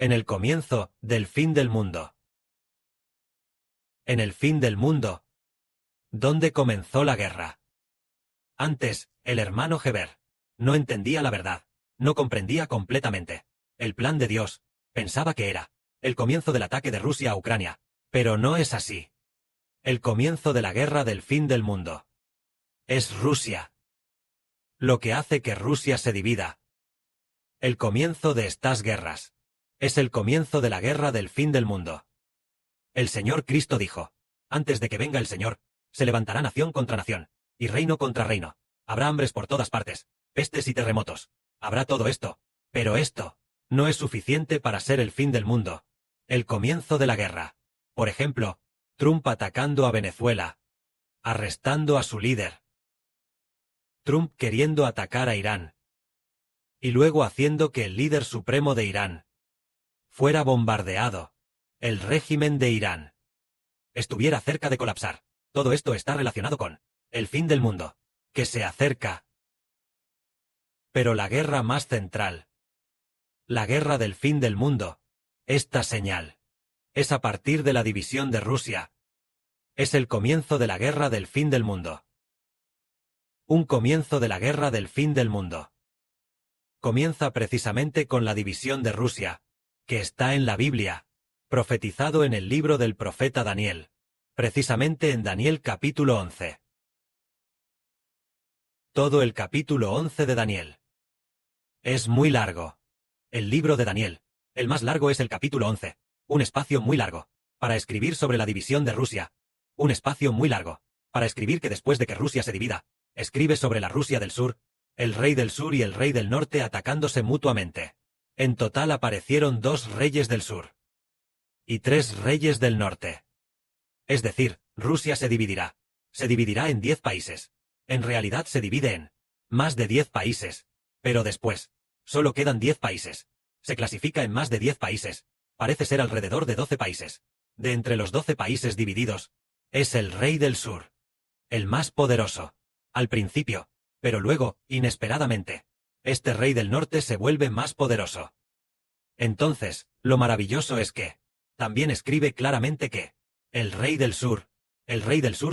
En el comienzo del fin del mundo. En el fin del mundo. ¿Dónde comenzó la guerra? Antes, el hermano Heber no entendía la verdad, no comprendía completamente el plan de Dios, pensaba que era el comienzo del ataque de Rusia a Ucrania, pero no es así. El comienzo de la guerra del fin del mundo es Rusia. Lo que hace que Rusia se divida. El comienzo de estas guerras es el comienzo de la guerra del fin del mundo. El Señor Cristo dijo: antes de que venga el Señor, se levantará nación contra nación, y reino contra reino. Habrá hambres por todas partes, pestes y terremotos. Habrá todo esto, pero esto no es suficiente para ser el fin del mundo. El comienzo de la guerra. Por ejemplo, Trump atacando a Venezuela, arrestando a su líder. Trump queriendo atacar a Irán. Y luego haciendo que el líder supremo de Irán fuera bombardeado. El régimen de Irán estuviera cerca de colapsar. Todo esto está relacionado con el fin del mundo, que se acerca. Pero la guerra más central, la guerra del fin del mundo, esta señal, es a partir de la división de Rusia. Es el comienzo de la guerra del fin del mundo. Un comienzo de la guerra del fin del mundo. Comienza precisamente con la división de Rusia, que está en la Biblia, profetizado en el libro del profeta Daniel, precisamente en Daniel capítulo 11. Todo el capítulo 11 de Daniel. Es muy largo. El libro de Daniel, el más largo es el capítulo 11, un espacio muy largo, para escribir sobre la división de Rusia. Un espacio muy largo, para escribir que después de que Rusia se divida, escribe sobre la Rusia del sur, el rey del sur y el rey del norte atacándose mutuamente. En total aparecieron 2 reyes del sur y 3 reyes del norte. Es decir, Rusia se dividirá. Se dividirá en 10 países. En realidad se divide en más de 10 países. Pero después, solo quedan 10 países. Se clasifica en más de 10 países. Parece ser alrededor de 12 países. De entre los 12 países divididos, es el rey del sur. El más poderoso. Al principio, pero luego, inesperadamente, este rey del norte se vuelve más poderoso. Entonces, lo maravilloso es que también escribe claramente que el rey del sur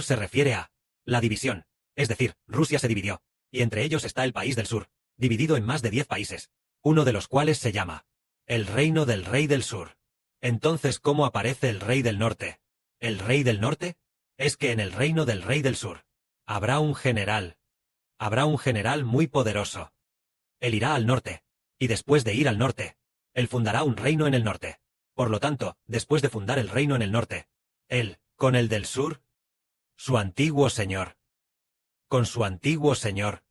se refiere a la división, es decir, Rusia se dividió, y entre ellos está el país del sur, dividido en más de 10 países, uno de los cuales se llama el reino del rey del sur. Entonces, ¿cómo aparece el rey del norte? ¿El rey del norte? Es que en el reino del rey del sur habrá un general muy poderoso. Él irá al norte, y después de ir al norte, él fundará un reino en el norte. Por lo tanto, después de fundar el reino en el norte, él, con el del sur, su antiguo señor, con su antiguo señor,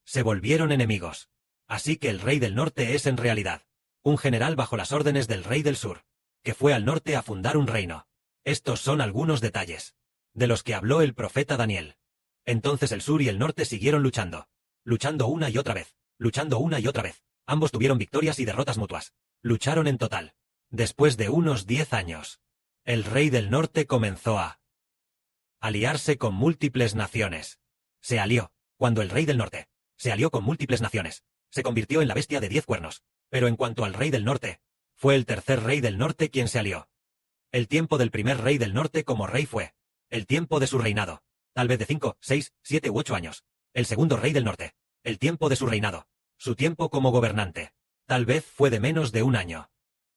se volvieron enemigos. Así que el rey del norte es en realidad un general bajo las órdenes del rey del sur, que fue al norte a fundar un reino. Estos son algunos detalles de los que habló el profeta Daniel. Entonces el sur y el norte siguieron luchando una y otra vez, luchando una y otra vez. Ambos tuvieron victorias y derrotas mutuas. Lucharon en total. Después de unos 10 años, el rey del norte comenzó a aliarse con múltiples naciones. Se alió, cuando el rey del norte se alió con múltiples naciones, se convirtió en la bestia de 10 cuernos. Pero en cuanto al rey del norte, fue el tercer rey del norte quien se alió. El tiempo del primer rey del norte como rey fue el tiempo de su reinado, tal vez de 5, 6, 7 u 8 años. El segundo rey del norte, el tiempo de su reinado, su tiempo como gobernante, tal vez fue de menos de 1 año.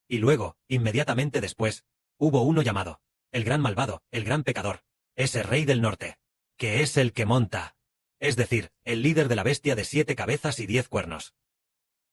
Y luego, inmediatamente después, hubo uno llamado el gran malvado, el gran pecador, ese rey del norte, que es el que monta, es decir, el líder de la bestia de 7 cabezas y 10 cuernos.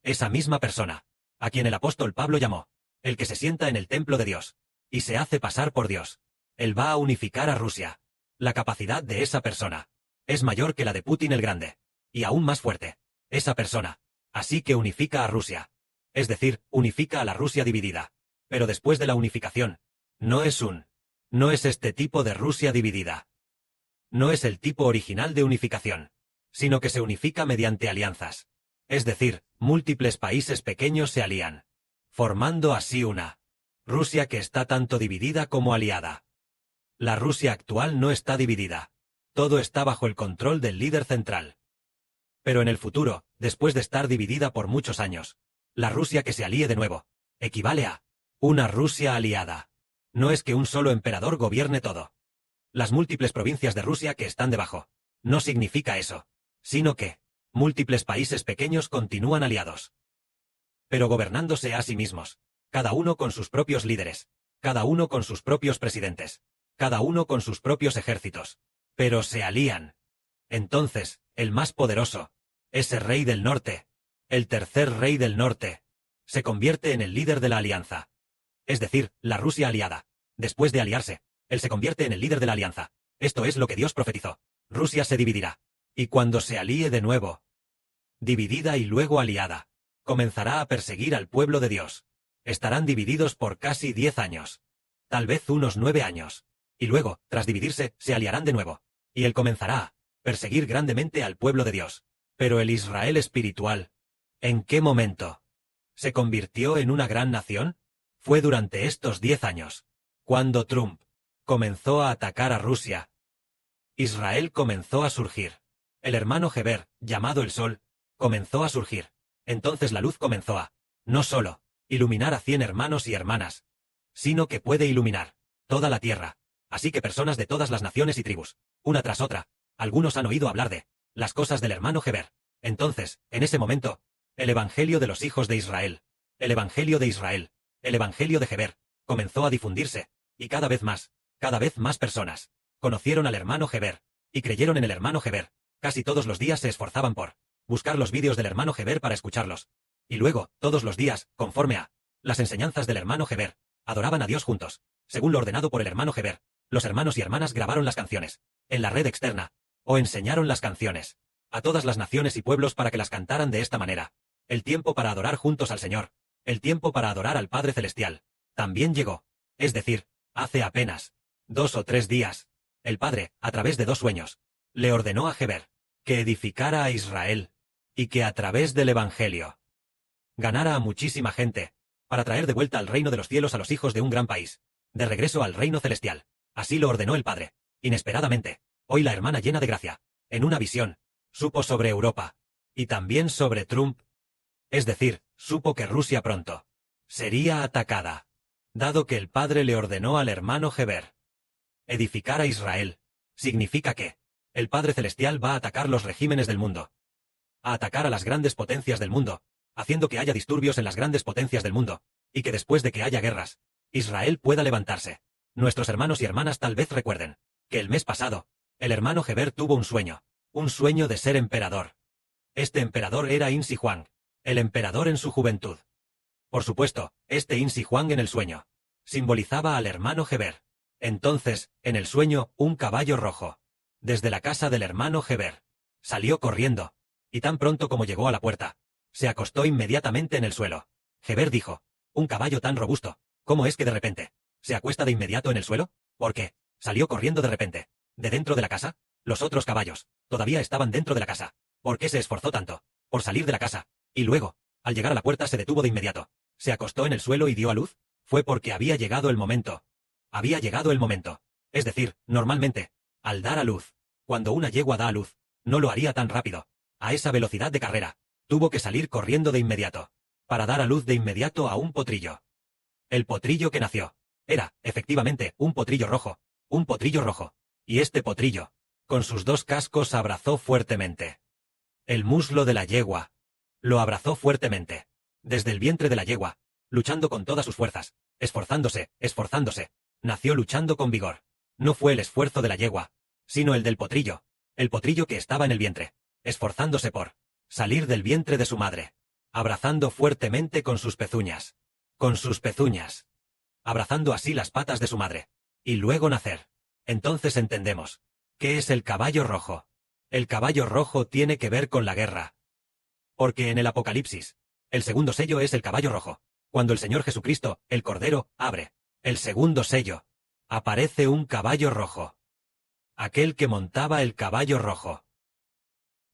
Esa misma persona, a quien el apóstol Pablo llamó el que se sienta en el templo de Dios y se hace pasar por Dios. Él va a unificar a Rusia. La capacidad de esa persona es mayor que la de Putin el Grande, y aún más fuerte. Esa persona, así que unifica a Rusia. Es decir, unifica a la Rusia dividida. Pero después de la unificación, no es este tipo de Rusia dividida. No es el tipo original de unificación, sino que se unifica mediante alianzas. Es decir, múltiples países pequeños se alían, formando así una Rusia que está tanto dividida como aliada. La Rusia actual no está dividida. Todo está bajo el control del líder central. Pero en el futuro, después de estar dividida por muchos años, la Rusia que se alíe de nuevo, equivale a una Rusia aliada. No es que un solo emperador gobierne todo. Las múltiples provincias de Rusia que están debajo. No significa eso, sino que múltiples países pequeños continúan aliados, pero gobernándose a sí mismos, cada uno con sus propios líderes, cada uno con sus propios presidentes, cada uno con sus propios ejércitos, pero se alían. Entonces, el más poderoso, ese rey del norte, el tercer rey del norte, se convierte en el líder de la alianza. Es decir, la Rusia aliada. Después de aliarse, él se convierte en el líder de la alianza. Esto es lo que Dios profetizó. Rusia se dividirá. Y cuando se alíe de nuevo, dividida y luego aliada, comenzará a perseguir al pueblo de Dios. Estarán divididos por casi 10 años. Tal vez unos 9 años. Y luego, tras dividirse, se aliarán de nuevo. Y él comenzará a perseguir grandemente al pueblo de Dios. Pero el Israel espiritual, ¿en qué momento se convirtió en una gran nación? Fue durante estos 10 años, cuando Trump comenzó a atacar a Rusia. Israel comenzó a surgir. El hermano Heber, llamado el Sol, comenzó a surgir. Entonces la luz comenzó a, no solo, iluminar a 100 hermanos y hermanas, sino que puede iluminar toda la tierra. Así que personas de todas las naciones y tribus, una tras otra, algunos han oído hablar de las cosas del hermano Heber. Entonces, en ese momento, el evangelio de los hijos de Israel, el evangelio de Israel, el evangelio de Heber, comenzó a difundirse, y cada vez más personas conocieron al hermano Heber, y creyeron en el hermano Heber. Casi todos los días se esforzaban por buscar los vídeos del hermano Heber para escucharlos. Y luego, todos los días, conforme a las enseñanzas del hermano Heber, adoraban a Dios juntos, según lo ordenado por el hermano Heber. Los hermanos y hermanas grabaron las canciones en la red externa, o enseñaron las canciones a todas las naciones y pueblos para que las cantaran de esta manera. El tiempo para adorar juntos al Señor, el tiempo para adorar al Padre Celestial, también llegó. Es decir, hace apenas 2 o 3 días, el Padre, a través de 2 sueños, le ordenó a Heber que edificara a Israel, y que a través del Evangelio ganara a muchísima gente, para traer de vuelta al reino de los cielos a los hijos de un gran país, de regreso al reino celestial. Así lo ordenó el Padre. Inesperadamente, hoy la hermana llena de gracia, en una visión, supo sobre Europa, y también sobre Trump. Es decir, supo que Rusia pronto sería atacada, dado que el Padre le ordenó al hermano Heber edificar a Israel. Significa que el Padre Celestial va a atacar los regímenes del mundo, a atacar a las grandes potencias del mundo, haciendo que haya disturbios en las grandes potencias del mundo, y que después de que haya guerras, Israel pueda levantarse. Nuestros hermanos y hermanas tal vez recuerden que el mes pasado, el hermano Heber tuvo un sueño de ser emperador. Este emperador era Insi Huang, el emperador en su juventud. Por supuesto, este Insi Huang en el sueño simbolizaba al hermano Heber. Entonces, en el sueño, un caballo rojo, desde la casa del hermano Heber, salió corriendo, y tan pronto como llegó a la puerta, se acostó inmediatamente en el suelo. Heber dijo, un caballo tan robusto, ¿cómo es que de repente se acuesta de inmediato en el suelo? ¿Por qué? Salió corriendo de repente, de dentro de la casa. Los otros caballos todavía estaban dentro de la casa. ¿Por qué se esforzó tanto por salir de la casa? Y luego, al llegar a la puerta se detuvo de inmediato. ¿Se acostó en el suelo y dio a luz? Fue porque había llegado el momento. Había llegado el momento. Es decir, normalmente, al dar a luz, cuando una yegua da a luz, no lo haría tan rápido, a esa velocidad de carrera. Tuvo que salir corriendo de inmediato, para dar a luz de inmediato a un potrillo. El potrillo que nació era, efectivamente, un potrillo rojo. Y este potrillo, con sus 2 cascos, abrazó fuertemente el muslo de la yegua. Lo abrazó fuertemente, desde el vientre de la yegua, luchando con todas sus fuerzas, esforzándose. Nació luchando con vigor. No fue el esfuerzo de la yegua, sino el del potrillo, el potrillo que estaba en el vientre, esforzándose por salir del vientre de su madre, abrazando fuertemente con sus pezuñas, abrazando así las patas de su madre, y luego nacer. Entonces entendemos, ¿qué es el caballo rojo? El caballo rojo tiene que ver con la guerra. Porque en el Apocalipsis, el segundo sello es el caballo rojo. Cuando el Señor Jesucristo, el Cordero, abre el segundo sello, aparece un caballo rojo. Aquel que montaba el caballo rojo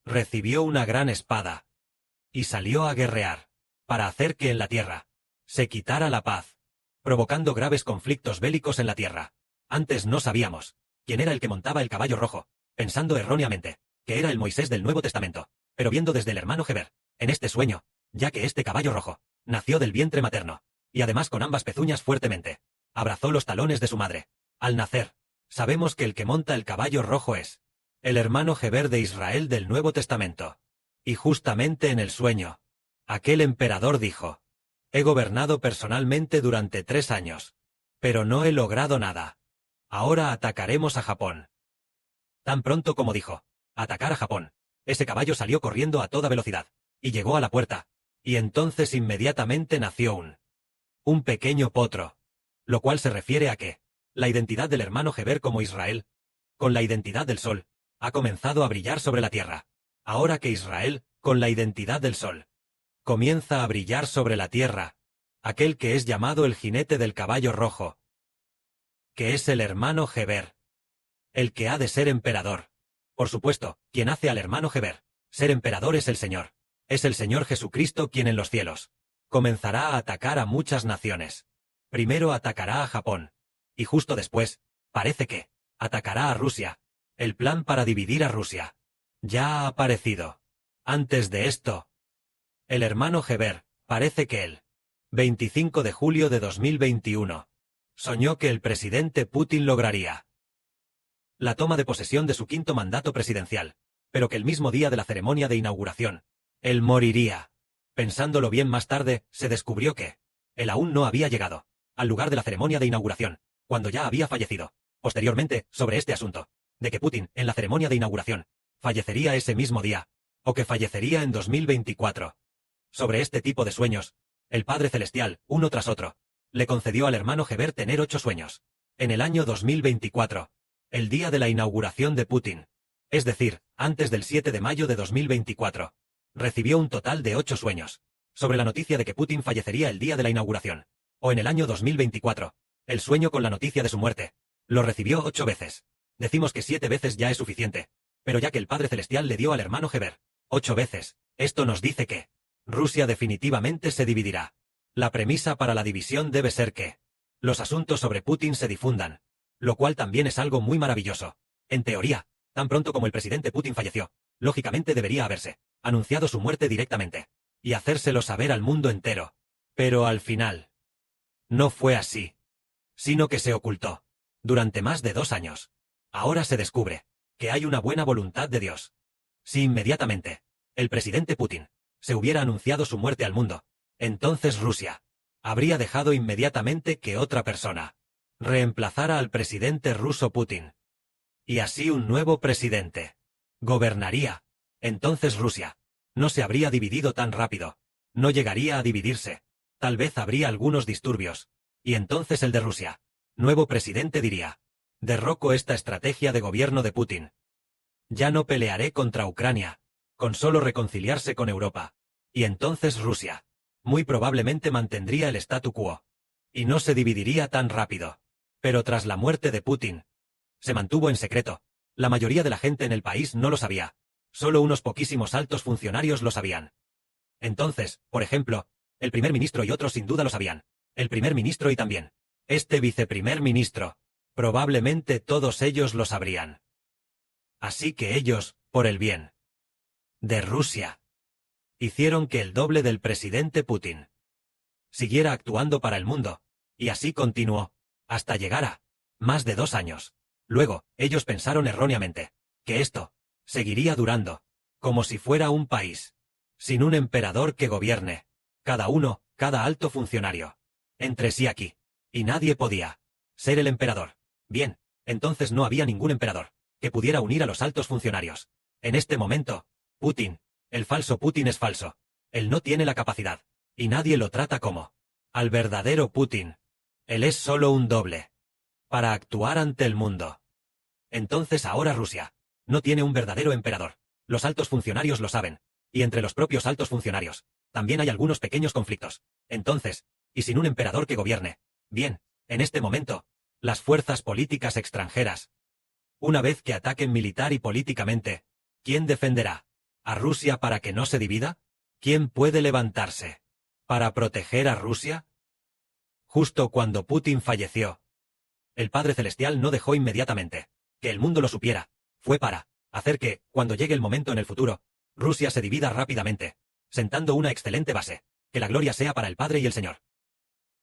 recibió una gran espada y salió a guerrear para hacer que en la tierra se quitara la paz, provocando graves conflictos bélicos en la tierra. Antes no sabíamos quién era el que montaba el caballo rojo, pensando erróneamente que era el Moisés del Nuevo Testamento, pero viendo desde el hermano Heber, en este sueño, ya que este caballo rojo nació del vientre materno, y además con ambas pezuñas fuertemente. Abrazó los talones de su madre. Al nacer, sabemos que el que monta el caballo rojo es el hermano Heber de Israel del Nuevo Testamento. Y justamente en el sueño, aquel emperador dijo: he gobernado personalmente durante 3 años, pero no he logrado nada. Ahora atacaremos a Japón. Tan pronto como dijo atacar a Japón, ese caballo salió corriendo a toda velocidad, y llegó a la puerta, y entonces inmediatamente nació un pequeño potro, lo cual se refiere a que la identidad del hermano Heber como Israel, con la identidad del sol, ha comenzado a brillar sobre la tierra. Ahora que Israel, con la identidad del sol, comienza a brillar sobre la tierra, aquel que es llamado el jinete del caballo rojo, que es el hermano Heber, el que ha de ser emperador. Por supuesto, quien hace al hermano Heber ser emperador es el Señor. Es el Señor Jesucristo quien en los cielos comenzará a atacar a muchas naciones. Primero atacará a Japón, y justo después, parece que, atacará a Rusia. El plan para dividir a Rusia ya ha aparecido. Antes de esto, el hermano Heber, parece que el 25 de julio de 2021, soñó que el presidente Putin lograría la toma de posesión de su 5º mandato presidencial, pero que el mismo día de la ceremonia de inauguración, él moriría. Pensándolo bien más tarde, se descubrió que él aún no había llegado al lugar de la ceremonia de inauguración, cuando ya había fallecido. Posteriormente, sobre este asunto, de que Putin, en la ceremonia de inauguración, fallecería ese mismo día, o que fallecería en 2024. Sobre este tipo de sueños, el Padre Celestial, uno tras otro, le concedió al hermano Heber tener 8 sueños. En el año 2024, el día de la inauguración de Putin, es decir, antes del 7 de mayo de 2024, recibió un total de 8 sueños, sobre la noticia de que Putin fallecería el día de la inauguración, o en el año 2024, el sueño con la noticia de su muerte, lo recibió 8 veces. Decimos que 7 veces ya es suficiente, pero ya que el Padre Celestial le dio al hermano Heber 8 veces, esto nos dice que Rusia definitivamente se dividirá. La premisa para la división debe ser que los asuntos sobre Putin se difundan, lo cual también es algo muy maravilloso. En teoría, tan pronto como el presidente Putin falleció, lógicamente debería haberse anunciado su muerte directamente, y hacérselo saber al mundo entero. Pero al final, no fue así, sino que se ocultó durante más de 2 años. Ahora se descubre que hay una buena voluntad de Dios. Si inmediatamente el presidente Putin se hubiera anunciado su muerte al mundo, entonces Rusia habría dejado inmediatamente que otra persona reemplazara al presidente ruso Putin. Y así un nuevo presidente gobernaría. Entonces Rusia no se habría dividido tan rápido, no llegaría a dividirse, tal vez habría algunos disturbios, y entonces el de Rusia, nuevo presidente diría: derroco esta estrategia de gobierno de Putin. Ya no pelearé contra Ucrania, con solo reconciliarse con Europa. Y entonces Rusia muy probablemente mantendría el statu quo, y no se dividiría tan rápido. Pero tras la muerte de Putin, se mantuvo en secreto. La mayoría de la gente en el país no lo sabía. Solo unos poquísimos altos funcionarios lo sabían. Entonces, por ejemplo, el primer ministro y otros sin duda lo sabían. El primer ministro y también este viceprimer ministro. Probablemente todos ellos lo sabrían. Así que ellos, por el bien de Rusia, hicieron que el doble del presidente Putin siguiera actuando para el mundo, y así continuó, hasta llegar a más de 2 años. Luego, ellos pensaron erróneamente que esto seguiría durando, como si fuera un país, sin un emperador que gobierne, cada alto funcionario, entre sí aquí, y nadie podía ser el emperador. Bien, entonces no había ningún emperador que pudiera unir a los altos funcionarios. En este momento, Putin, el falso Putin es falso. Él no tiene la capacidad, y nadie lo trata como al verdadero Putin. Él es solo un doble para actuar ante el mundo. Entonces ahora Rusia no tiene un verdadero emperador. Los altos funcionarios lo saben, y entre los propios altos funcionarios también hay algunos pequeños conflictos. Entonces, y sin un emperador que gobierne, bien, en este momento, las fuerzas políticas extranjeras, una vez que ataquen militar y políticamente, ¿quién defenderá a Rusia para que no se divida? ¿Quién puede levantarse para proteger a Rusia? Justo cuando Putin falleció, el Padre Celestial no dejó inmediatamente que el mundo lo supiera. Fue para hacer que, cuando llegue el momento en el futuro, Rusia se divida rápidamente, sentando una excelente base. Que la gloria sea para el Padre y el Señor.